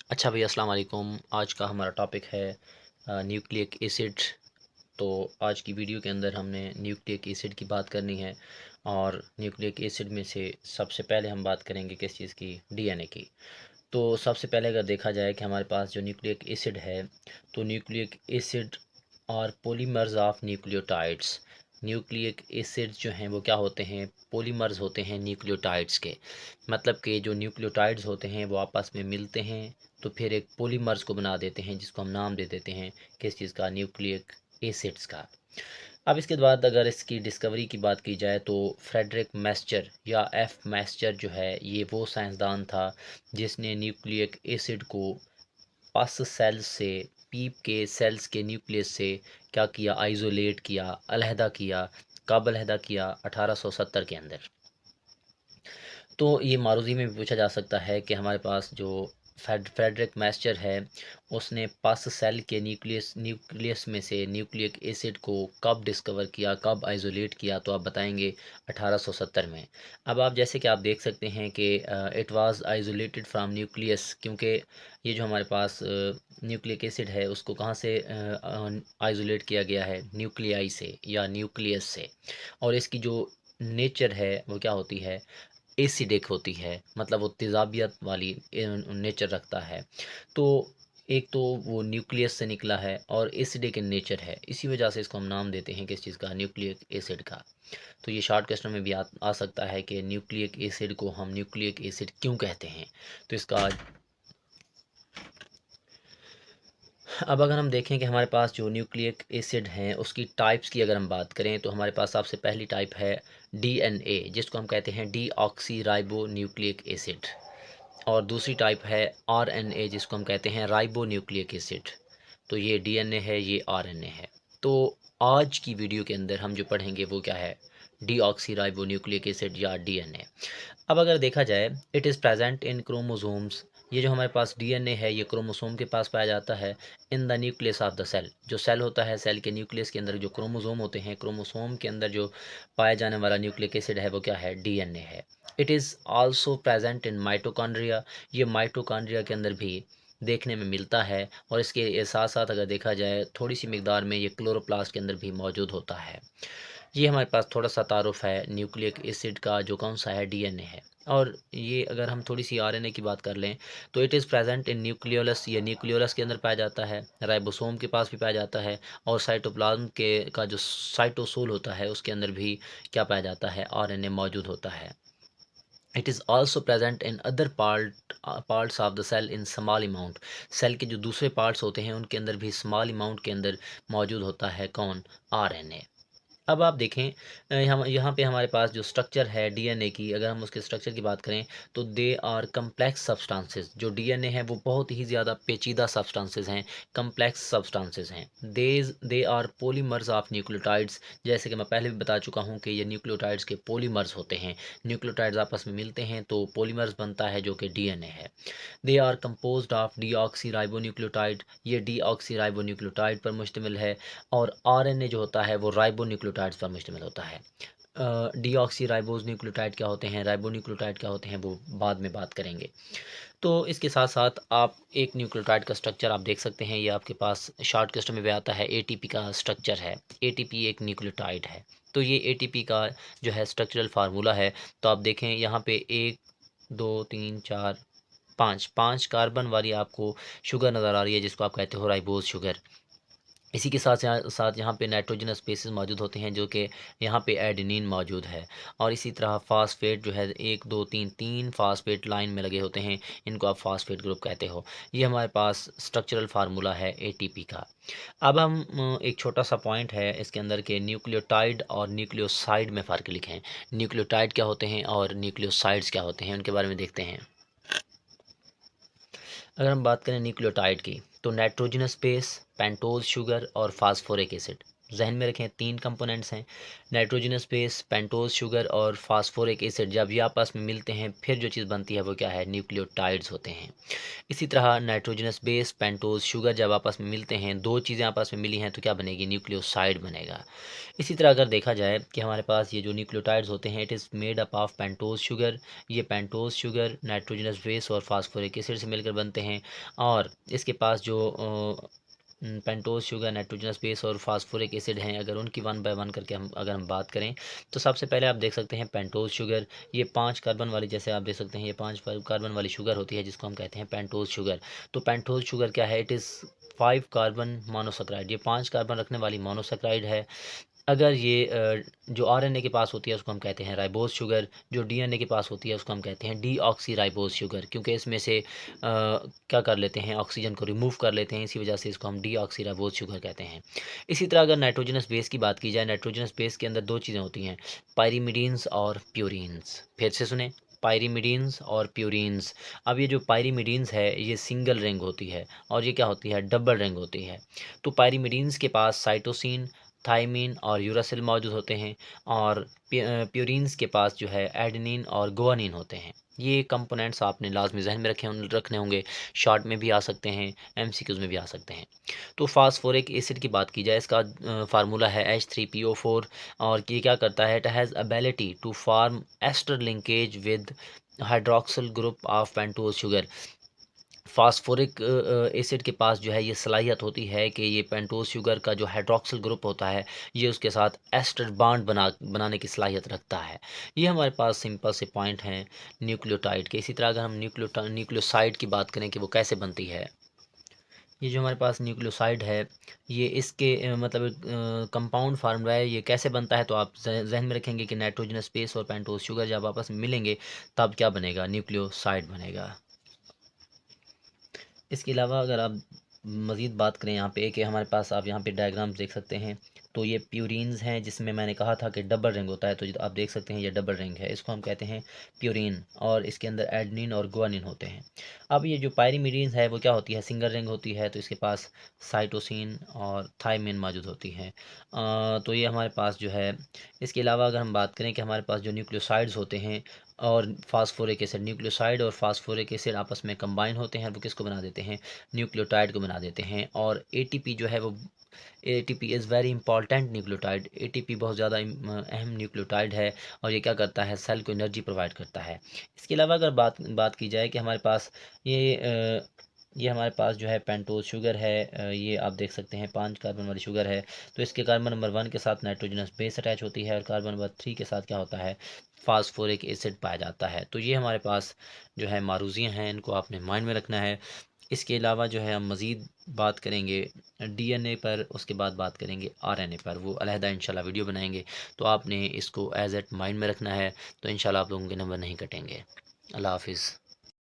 अच्छा भैया अस्सलाम वालेकुम। आज का हमारा टॉपिक है न्यूक्लिक एसिड। तो आज की वीडियो के अंदर हमने न्यूक्लिक एसिड की बात करनी है और न्यूक्लिक एसिड में से सबसे पहले हम बात करेंगे किस चीज़ की, डीएनए की। तो सबसे पहले अगर देखा जाए कि हमारे पास जो न्यूक्लिक एसिड है, तो न्यूक्लिक एसिड और polymers of nucleotides. Nucleic acid जो हैं वो क्या होते हैं, पॉलीमर्स होते हैं न्यूक्लियोटाइड्स के। मतलब कि जो न्यूक्लियोटाइड्स होते हैं वो आपस में मिलते हैं तो फिर एक पॉलीमर्स को बना देते हैं, जिसको हम नाम दे देते हैं किस चीज़ का, न्यूक्लिक एसिड्स का। अब इसके बाद अगर इसकी डिस्कवरी की बात की जाए तो फ्रेडरिक मैस्चर या एफ मैस्चर जो है, ये वो साइंसदान था जिसने न्यूक्लिक एसिड को पस सेल से, पीप के सेल्स के न्यूक्लियस से क्या किया, आइसोलेट किया, अलहदा किया। कब अलहदा किया? 1870 के अंदर। तो ये मारूती में भी पूछा जा सकता है कि हमारे पास जो फ्रेडरिक मैस्चर है, उसने पस सेल के न्यूक्लियस में से न्यूक्लिक एसिड को कब डिस्कवर किया, कब आइसोलेट किया? तो आप बताएंगे 1870 में। अब आप जैसे कि आप देख सकते हैं कि it was isolated from nucleus, क्योंकि ये जो हमारे पास न्यूक्लिक एसिड है उसको कहाँ से आइसोलेट किया गया है, न्यूक्लियाई से या न्यूक्लियस से। और इसकी जो नेचर है वो क्या होती है, एसिडिक होती है, मतलब वो तेज़ाबियत वाली नेचर रखता है। तो एक तो वो न्यूक्लियस से निकला है और एसिडिक इन नेचर है, इसी वजह से इसको हम नाम देते हैं किस चीज़ का, न्यूक्लिक एसिड का। तो ये शॉर्ट क्वेश्चन में भी आ सकता है कि न्यूक्लिक एसिड को हम न्यूक्लिक एसिड क्यों कहते हैं। तो इसका अब अगर हम देखें कि हमारे पास जो न्यूक्लिक एसिड हैं उसकी टाइप्स की अगर हम बात करें, तो हमारे पास सबसे पहली टाइप है डीएनए, जिसको हम कहते हैं डीऑक्सी राइबो न्यूक्लिक एसिड। और दूसरी टाइप है आरएनए, जिसको हम कहते हैं राइबो न्यूक्लिक एसिड। तो ये डीएनए है, ये आरएनए है। तो आज की वीडियो के अंदर हम जो पढ़ेंगे वो क्या है, डीऑक्सी राइबो न्यूक्लिक एसिड या डीएनए। अब अगर देखा जाए, it is present in chromosomes. ये जो हमारे पास डीएनए है ये क्रोमोसोम के पास पाया जाता है। In the nucleus of the cell, जो सेल होता है, सेल के न्यूक्लियस के अंदर जो क्रोमोसोम होते हैं, क्रोमोसोम के अंदर जो पाया जाने वाला न्यूक्लिक एसिड है वो क्या है, डीएनए है। It is also present in mitochondria. ये माइटोकॉन्ड्रिया के अंदर भी देखने में मिलता है। और इसके साथ साथ अगर देखा जाए थोड़ी सी मिकदार में ये क्लोरोप्लास्ट के अंदर भी मौजूद होता है। ये हमारे पास थोड़ा सा तारुफ है न्यूक्लिक एसिड का, जो कौन सा है, डीएनए है। और ये अगर हम थोड़ी सी आरएनए की बात कर लें, तो it is present in nucleolus. ये न्यूक्लियोलस के अंदर पाया जाता है, राइबोसोम के पास भी पाया जाता है। और साइटोप्लाज्म के का जो साइटोसोल होता है उसके अंदर भी क्या पाया जाता है, आरएनए मौजूद होता है। It is also present in other parts of the cell in small amount. Cell के जो दूसरे पार्ट्स होते हैं उनके अंदर भी स्मॉल अमाउंट के अंदर मौजूद होता है कौन, आरएनए। अब आप देखें, हम यहाँ पे हमारे पास जो स्ट्रक्चर है डीएनए की, अगर हम उसके स्ट्रक्चर की बात करें तो दे आर कम्प्लेक्स सब्सटेंसेस। जो डीएनए है वो बहुत ही ज़्यादा पेचीदा सब्सटेंसेस हैं, कम्प्लेक्स सब्सटेंसेस हैं। They are polymers of nucleotides. जैसे कि मैं पहले भी बता चुका हूँ कि ये न्यूक्लियोटाइड्स के पॉलीमर्स होते हैं। न्यूक्लियोटाइड्स आपस में मिलते हैं तो पॉलीमर्स बनता है जो कि डीएनए है। They are composed of deoxy ribonucleotide. ये डीऑक्सी राइबोन्यूक्लियोटाइड पर मुश्तमिल है। और आरएनए जो होता है वो राइबोन्यूक्लियोटाइड्स पर मुश्तमिल होता है। डीऑक्सी राइबोज न्यूक्लियोटाइड क्या होते हैं, राइबोन्यूक्लियोटाइड क्या होते हैं, वो बाद में बात करेंगे। तो इसके साथ साथ आप एक न्यूक्लियोटाइड का स्ट्रक्चर आप देख सकते हैं, ये आपके पास शॉर्ट क्वेश्चन में भी आता है, एटीपी का स्ट्रक्चर है। एटीपी एक न्यूक्लियोटाइड है। तो ये एटीपी का जो है स्ट्रक्चरल फार्मूला है। तो आप देखें यहाँ पे 1 2 3 4 5 कार्बन वाली आपको शुगर नज़र आ रही है, जिसको आप कहते हो राइबोज शुगर। इसी के साथ यहाँ पे नाइट्रोजनस बेसेस मौजूद होते हैं, जो कि यहाँ पे एडेनिन मौजूद है। और इसी तरह फास्फेट जो है, 1 2 3 फास्फेट लाइन में लगे होते हैं, इनको आप फास्फेट ग्रुप कहते हो। ये हमारे पास स्ट्रक्चरल फार्मूला है एटीपी का। अब हम एक छोटा सा पॉइंट है इसके अंदर के, न्यूक्लियोटाइड और न्यूक्लियोसाइड में फ़र्क लिखें। न्यूक्लियोटाइड क्या होते हैं और न्यूक्लियोसाइड्स क्या होते हैं, उनके बारे में देखते हैं। अगर हम बात करें न्यूक्लियोटाइड की, तो नाइट्रोजनस बेस, पेंटोज शुगर और फास्फोरिक एसिड। जहन में रखें 3 कंपोनेंट्स हैं, नाइट्रोजनस बेस, पेंटोज शुगर और फास्फोरिक एसिड। जब ये आपस में मिलते हैं फिर जो चीज़ बनती है वो क्या है, न्यूक्लियोटाइड्स होते हैं। इसी तरह नाइट्रोजनस बेस, पेंटोज शुगर जब आपस में मिलते हैं, दो चीज़ें आपस में मिली हैं तो क्या बनेगी, न्यूक्लियोसाइड बनेगा। इसी तरह अगर देखा जाए कि हमारे पास ये जो न्यूक्लियोटाइड्स होते हैं, it is made up of pentose sugar. ये पेंटोज शुगर नाइट्रोजनस बेस और फास्फोरिक एसिड से मिलकर बनते हैं। और इसके पास जो पेंटोज शुगर, नाइट्रोजनस बेस और फास्फोरिक एसिड हैं, अगर उनकी वन बाय वन करके हम बात करें तो सबसे पहले आप देख सकते हैं पेंटोज शुगर। ये 5 कार्बन वाली, जैसे आप देख सकते हैं ये 5 कार्बन वाली शुगर होती है जिसको हम कहते हैं पेंटोज शुगर। तो पेंटोज शुगर क्या है, इट इज़ 5 कार्बन मोनोसैकेराइड। ये 5 कार्बन रखने वाली मोनोसैकेराइड है। अगर ये जो आरएनए के पास होती है उसको हम कहते हैं राइबोज शुगर। जो डीएनए के पास होती है उसको हम कहते हैं डीऑक्सी राइबोज शुगर, क्योंकि इसमें से क्या कर लेते हैं, ऑक्सीजन को रिमूव कर लेते हैं, इसी वजह से इसको हम डीऑक्सी राइबोज शुगर कहते हैं। इसी तरह अगर नाइट्रोजनस बेस की बात की जाए, नाइट्रोजनस बेस के अंदर दो चीज़ें होती हैं, पायरीमिडीन्स और प्यूरीन्स। फिर से सुने, पायरीमिडीन्स और प्यूरीन्स। अब ये जो पायरीमिडीन्स है ये सिंगल रिंग होती है और ये क्या होती है, डबल रिंग होती है। तो पायरीमिडीन्स के पास साइटोसिन, थायमीन और यूरासिल मौजूद होते हैं और प्यूरीन्स के पास जो है एडेनिन और गुआनिन होते हैं। ये कंपोनेंट्स आपने लाजमी जहन में रखने होंगे, शॉर्ट में भी आ सकते हैं, एमसीक्यूज़ में भी आ सकते हैं। तो फास्फोरिक एसिड की बात की जाए, इसका फार्मूला है H3PO4 और ये क्या करता है, it has ability to form ester linkage with hydroxyl group of pentose sugar. Phosphoric acid के पास जो है ये सलाहियत होती है कि ये पेंटोज शुगर का जो हाइड्रोक्सिल ग्रुप होता है ये उसके साथ एस्टर बॉन्ड बनाने की सलाहियत रखता है। ये हमारे पास सिंपल से पॉइंट हैं न्यूक्लियोटाइड के। इसी तरह अगर हम न्यूक्लियोसाइड की बात करें कि वो कैसे बनती है, ये जो हमारे पास न्यूक्लियोसाइड है ये इसके मतलब कंपाउंड फार्मूला है, ये कैसे बनता है तो आप जहन में रखेंगे कि नाइट्रोजनस बेस और पेंटोज शुगर जब आपस में मिलेंगे तब क्या बनेगा, न्यूक्लियोसाइड बनेगा। इसके अलावा अगर आप मज़ीद बात करें यहाँ पे कि हमारे पास आप यहाँ पे डायग्राम्स देख सकते हैं, तो ये प्यूरीन्स हैं जिसमें मैंने कहा था कि डबल रिंग होता है, तो आप देख सकते हैं ये डबल रिंग है, इसको हम कहते हैं प्यूरीन और इसके अंदर एडनिन और गुआनिन होते हैं। अब ये जो पायरीमिडीन्स है वो क्या होती है, सिंगल रिंग होती है, तो इसके पास साइटोसिन और थायमिन मौजूद होती हैं। तो ये हमारे पास जो है, इसके अलावा अगर हम बात करें कि हमारे पास जो न्यूक्लियोसाइड्स होते हैं और फास्फोरिक एसिड, न्यूक्लियोसाइड और फास्फोरिक एसिड आपस में कंबाइन होते हैं, वो किसको बना देते हैं, न्यूक्लियोटाइड को बना देते हैं। और एटीपी जो है वो, ATP is very important nucleotide. ATP बहुत ज़्यादा अहम न्यूक्लियोटाइड है और ये क्या करता है, सेल को एनर्जी प्रोवाइड करता है। इसके अलावा अगर बात बात की जाए कि हमारे पास ये हमारे पास जो है पेंटोज शुगर है, ये आप देख सकते हैं 5 कार्बन वाली शुगर है। तो इसके कार्बन नंबर 1 के साथ नाइट्रोजनस बेस अटैच होती है और कार्बन नंबर 3 के साथ क्या होता है, फास्फोरिक एसिड पाया जाता है। तो ये हमारे पास जो है मारूजियाँ हैं, इनको आपने माइंड में रखना है। इसके अलावा जो है हम मज़ीद बात करेंगे डीएनए पर, उसके बाद बात करेंगे आरएनए पर, वो अलहदा इंशाल्लाह वीडियो बनाएंगे। तो आपने इसको एज एट माइंड में रखना है, तो इंशाल्लाह आप लोगों के नंबर नहीं कटेंगे। अल्लाह हाफिज़।